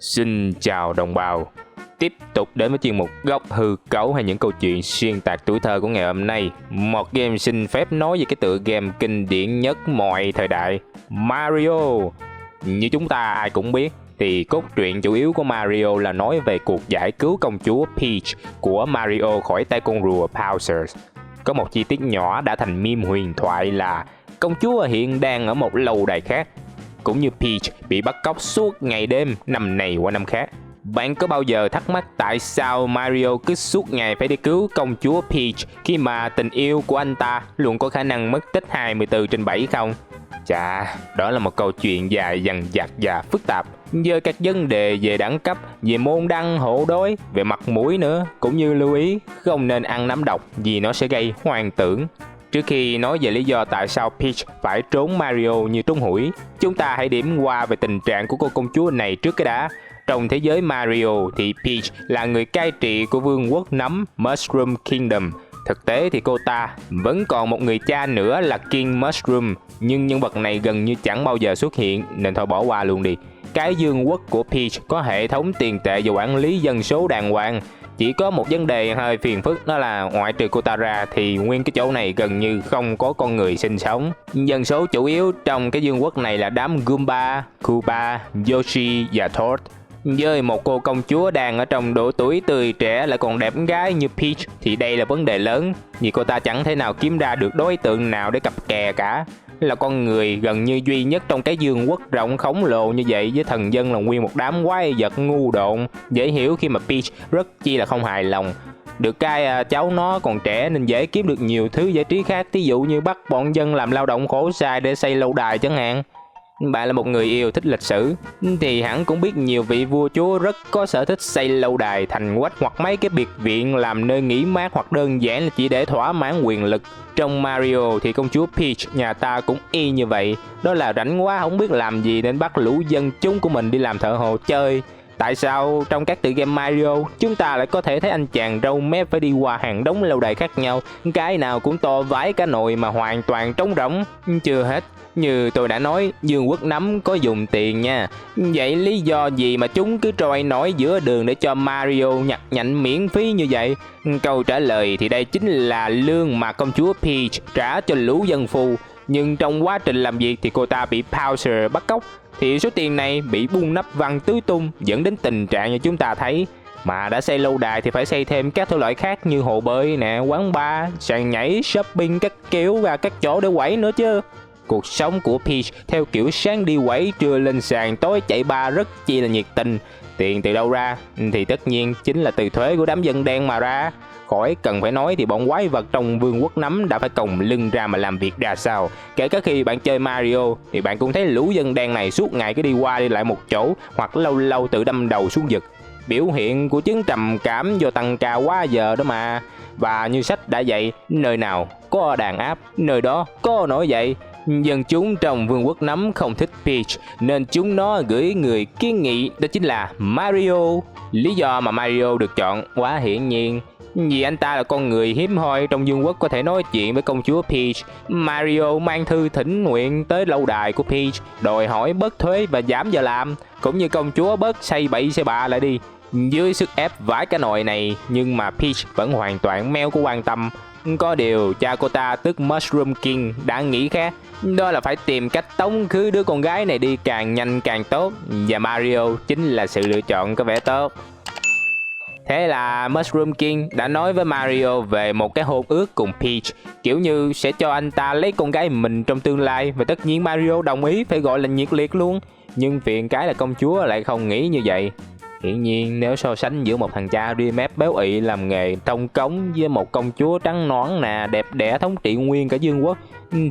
Xin chào đồng bào. Tiếp tục đến với chuyên mục Góc hư cấu hay những câu chuyện xuyên tạc tuổi thơ của ngày hôm nay. Một game xin phép nói về cái tựa game kinh điển nhất mọi thời đại, Mario. Như chúng ta ai cũng biết thì cốt truyện chủ yếu của Mario là nói về cuộc giải cứu công chúa Peach của Mario khỏi tay con rùa Bowser. Có một chi tiết nhỏ đã thành meme huyền thoại là công chúa hiện đang ở một lâu đài khác, cũng như Peach bị bắt cóc suốt ngày đêm năm này qua năm khác. Bạn có bao giờ thắc mắc tại sao Mario cứ suốt ngày phải đi cứu công chúa Peach khi mà tình yêu của anh ta luôn có khả năng mất tích 24/7 không? Chà, đó là một câu chuyện dài dằng dặc và phức tạp, với các vấn đề về đẳng cấp, về môn đăng hộ đối, về mặt mũi nữa, cũng như lưu ý không nên ăn nấm độc vì nó sẽ gây hoang tưởng. Trước khi nói về lý do tại sao Peach phải trốn Mario như trốn hủi, chúng ta hãy điểm qua về tình trạng của cô công chúa này trước cái đã. Trong thế giới Mario thì Peach là người cai trị của vương quốc nấm Mushroom Kingdom. Thực tế thì cô ta vẫn còn một người cha nữa là King Mushroom, nhưng nhân vật này gần như chẳng bao giờ xuất hiện nên thôi bỏ qua luôn đi. Cái vương quốc của Peach có hệ thống tiền tệ và quản lý dân số đàng hoàng. Chỉ có một vấn đề hơi phiền phức, đó là ngoại trừ cô ta ra thì nguyên cái chỗ này gần như không có con người sinh sống. Dân số chủ yếu trong cái vương quốc này là đám Goomba, Koopa, Yoshi và Toad. Với một cô công chúa đang ở trong độ tuổi tươi trẻ lại còn đẹp gái như Peach thì đây là vấn đề lớn, vì cô ta chẳng thể nào kiếm ra được đối tượng nào để cặp kè cả. Là con người gần như duy nhất trong cái vương quốc rộng khổng lồ như vậy, với thần dân là nguyên một đám quái vật ngu độn. Dễ hiểu khi mà Peach rất chi là không hài lòng. Được cái cháu nó còn trẻ nên dễ kiếm được nhiều thứ giải trí khác, ví dụ như bắt bọn dân làm lao động khổ sai để xây lâu đài chẳng hạn. Bạn là một người yêu thích lịch sử thì hẳn cũng biết nhiều vị vua chúa rất có sở thích xây lâu đài, thành quách hoặc mấy cái biệt viện làm nơi nghỉ mát, hoặc đơn giản là chỉ để thỏa mãn quyền lực. Trong Mario thì công chúa Peach nhà ta cũng y như vậy, đó là rảnh quá không biết làm gì nên bắt lũ dân chúng của mình đi làm thợ hồ chơi. Tại sao trong các tựa game Mario chúng ta lại có thể thấy anh chàng râu mép phải đi qua hàng đống lâu đài khác nhau, cái nào cũng to vãi cả nồi mà hoàn toàn trống rỗng? Chưa hết, như tôi đã nói, vương quốc nấm có dùng tiền nha. Vậy lý do gì mà chúng cứ trôi nổi giữa đường để cho Mario nhặt nhạnh miễn phí như vậy? Câu trả lời thì đây chính là lương mà công chúa Peach trả cho lũ dân phu. Nhưng trong quá trình làm việc thì cô ta bị Bowser bắt cóc, thì số tiền này bị bung nắp văng tứ tung, dẫn đến tình trạng như chúng ta thấy. Mà đã xây lâu đài thì phải xây thêm các thể loại khác như hồ bơi nè, quán bar, sàn nhảy, shopping các kiểu và các chỗ để quẩy nữa chứ. Cuộc sống của Peach theo kiểu sáng đi quẩy, trưa lên sàn, tối chạy bar rất chi là nhiệt tình. Tiền từ đâu ra? Thì tất nhiên chính là từ thuế của đám dân đen mà ra. Khỏi cần phải nói thì bọn quái vật trong vương quốc nấm đã phải còng lưng ra mà làm việc ra sao. Kể cả khi bạn chơi Mario thì bạn cũng thấy lũ dân đen này suốt ngày cứ đi qua đi lại một chỗ, hoặc lâu lâu tự đâm đầu xuống vực. Biểu hiện của chứng trầm cảm do tăng ca quá giờ đó mà. Và như sách đã dạy, nơi nào có đàn áp, nơi đó có nổi dậy. Dân chúng trong vương quốc nấm không thích Peach nên chúng nó gửi người kiến nghị, đó chính là Mario. Lý do mà Mario được chọn quá hiển nhiên, vì anh ta là con người hiếm hoi trong vương quốc có thể nói chuyện với công chúa Peach. Mario mang thư thỉnh nguyện tới lâu đài của Peach, đòi hỏi bớt thuế và giảm giờ làm, cũng như công chúa bớt xây bậy xây bạ lại đi. Dưới sức ép vãi cả nồi này, nhưng mà Peach vẫn hoàn toàn meo có quan tâm. Có điều cha cô ta tức Mushroom King đã nghĩ khác, đó là phải tìm cách tống khứ đứa con gái này đi càng nhanh càng tốt, và Mario chính là sự lựa chọn có vẻ tốt. Thế là Mushroom King đã nói với Mario về một cái hôn ước cùng Peach, kiểu như sẽ cho anh ta lấy con gái mình trong tương lai, và tất nhiên Mario đồng ý, phải gọi là nhiệt liệt luôn. Nhưng phiền cái là công chúa lại không nghĩ như vậy. Hiển nhiên nếu so sánh giữa một thằng cha ria mép béo ị làm nghề thông cống với một công chúa trắng nõn nè, đẹp đẽ thống trị nguyên cả vương quốc,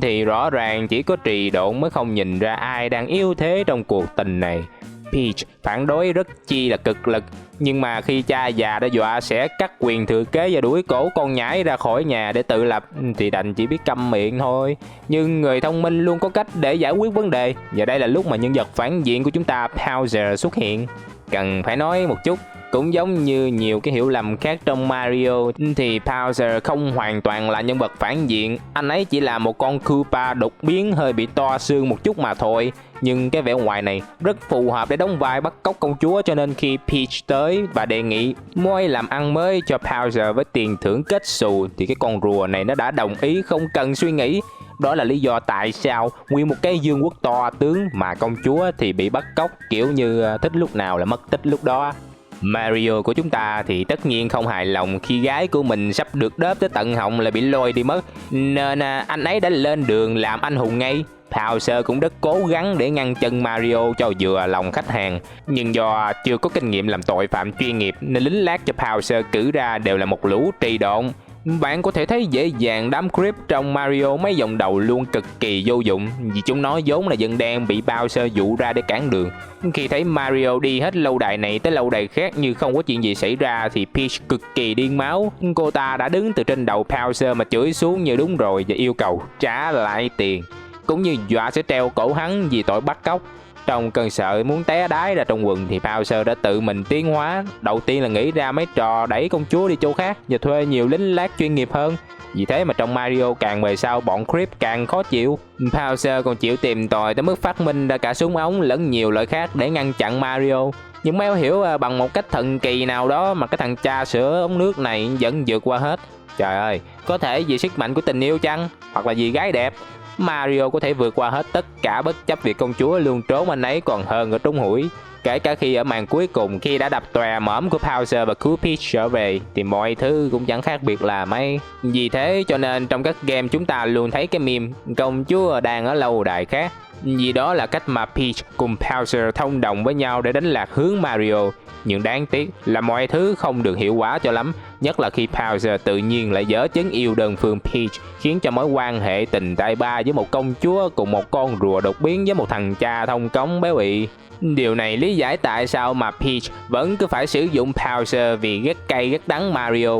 thì rõ ràng chỉ có trì độn mới không nhìn ra ai đang yếu thế trong cuộc tình này. Peach phản đối rất chi là cực lực, nhưng mà khi cha già đã dọa sẽ cắt quyền thừa kế và đuổi cổ con nhãi ra khỏi nhà để tự lập thì đành chỉ biết câm miệng thôi. Nhưng người thông minh luôn có cách để giải quyết vấn đề, và đây là lúc mà nhân vật phản diện của chúng ta Bowser xuất hiện. Cần phải nói một chút, Cũng giống như nhiều cái hiểu lầm khác trong Mario thì Bowser không hoàn toàn là nhân vật phản diện. Anh ấy chỉ là một con Koopa đột biến hơi bị to xương một chút mà thôi. Nhưng cái vẻ ngoài này rất phù hợp để đóng vai bắt cóc công chúa, cho nên khi Peach tới và đề nghị môi làm ăn mới cho Bowser với tiền thưởng kết xù thì cái con rùa này nó đã đồng ý không cần suy nghĩ. Đó là lý do tại sao nguyên một cái vương quốc to tướng mà công chúa thì bị bắt cóc, kiểu như thích lúc nào là mất tích lúc đó. Mario của chúng ta thì tất nhiên không hài lòng khi gái của mình sắp được đớp tới tận họng lại bị lôi đi mất, nên anh ấy đã lên đường làm anh hùng ngay. Bowser cũng rất cố gắng để ngăn chân Mario cho vừa lòng khách hàng, nhưng do chưa có kinh nghiệm làm tội phạm chuyên nghiệp nên lính lát cho Bowser cử ra đều là một lũ trì độn. Bạn có thể thấy dễ dàng đám creep trong Mario mấy vòng đầu luôn cực kỳ vô dụng, vì chúng nó vốn là dân đen bị Bowser dụ ra để cản đường. Khi thấy Mario đi hết lâu đài này tới lâu đài khác như không có chuyện gì xảy ra thì Peach cực kỳ điên máu. Cô ta đã đứng từ trên đầu Bowser mà chửi xuống như đúng rồi và yêu cầu trả lại tiền, cũng như dọa sẽ treo cổ hắn vì tội bắt cóc. Trong cơn sợ muốn té đái ra trong quần thì Bowser đã tự mình tiến hóa. Đầu tiên là nghĩ ra mấy trò đẩy công chúa đi chỗ khác và thuê nhiều lính lát chuyên nghiệp hơn. Vì thế mà trong Mario càng về sau bọn creep càng khó chịu. Bowser còn chịu tìm tòi tới mức phát minh ra cả súng ống lẫn nhiều loại khác để ngăn chặn Mario. Nhưng mấy hiểu bằng một cách thần kỳ nào đó mà cái thằng cha sữa ống nước này vẫn vượt qua hết. Trời ơi, có thể vì sức mạnh của tình yêu chăng? Hoặc là vì gái đẹp? Mario có thể vượt qua hết tất cả bất chấp việc công chúa luôn trốn anh ấy còn hơn ở trúng hủi. Kể cả khi ở màn cuối cùng, khi đã đập tòe mõm của Bowser và cứu Peach trở về thì mọi thứ cũng chẳng khác biệt là mấy. Vì thế cho nên trong các game chúng ta luôn thấy cái meme công chúa đang ở lâu đài khác, vì đó là cách mà Peach cùng Bowser thông đồng với nhau để đánh lạc hướng Mario. Nhưng đáng tiếc là mọi thứ không được hiệu quả cho lắm, nhất là khi Bowser tự nhiên lại dở chứng yêu đơn phương Peach, khiến cho mối quan hệ tình tay ba với một công chúa cùng một con rùa đột biến với một thằng cha thông cống béo ị. Điều này lý giải tại sao mà Peach vẫn cứ phải sử dụng Bowser vì ghét cay ghét đắng Mario,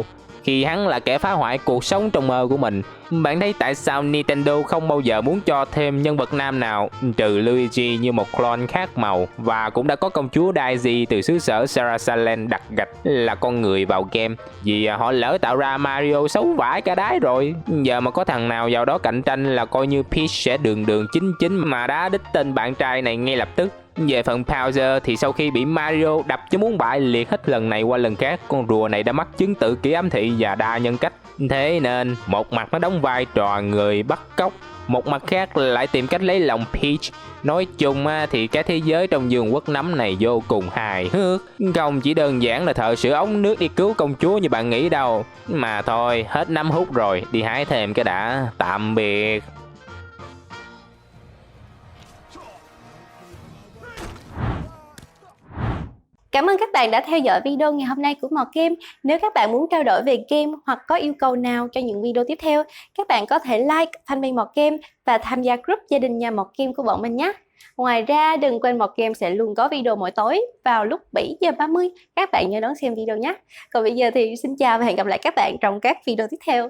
khi hắn là kẻ phá hoại cuộc sống trong mơ của mình. Bạn thấy tại sao Nintendo không bao giờ muốn cho thêm nhân vật nam nào trừ Luigi như một clone khác màu, và cũng đã có công chúa Daisy từ xứ sở Sarasaland đặt gạch là con người vào game, vì họ lỡ tạo ra Mario xấu vãi cả đái rồi. Giờ mà có thằng nào vào đó cạnh tranh là coi như Peach sẽ đường đường chính chính mà đá đích tên bạn trai này ngay lập tức. Về phần Bowser thì sau khi bị Mario đập cho muốn bại liệt hết lần này qua lần khác, con rùa này đã mắc chứng tự kỷ ám thị và đa nhân cách. Thế nên một mặt nó đóng vai trò người bắt cóc, một mặt khác lại tìm cách lấy lòng Peach. Nói chung thì cái thế giới trong vương quốc nấm này vô cùng hài hước, không chỉ đơn giản là thợ sửa ống nước đi cứu công chúa như bạn nghĩ đâu. Mà thôi, hết nấm hút rồi, đi hái thêm cái đã. Tạm biệt. Cảm ơn các bạn đã theo dõi video ngày hôm nay của Mọt Game. Nếu các bạn muốn trao đổi về game hoặc có yêu cầu nào cho những video tiếp theo, các bạn có thể like fanpage Mọt Game và tham gia group gia đình nhà Mọt Game của bọn mình nhé. Ngoài ra, đừng quên Mọt Game sẽ luôn có video mỗi tối vào lúc 7h30. Các bạn nhớ đón xem video nhé. Còn bây giờ thì xin chào và hẹn gặp lại các bạn trong các video tiếp theo.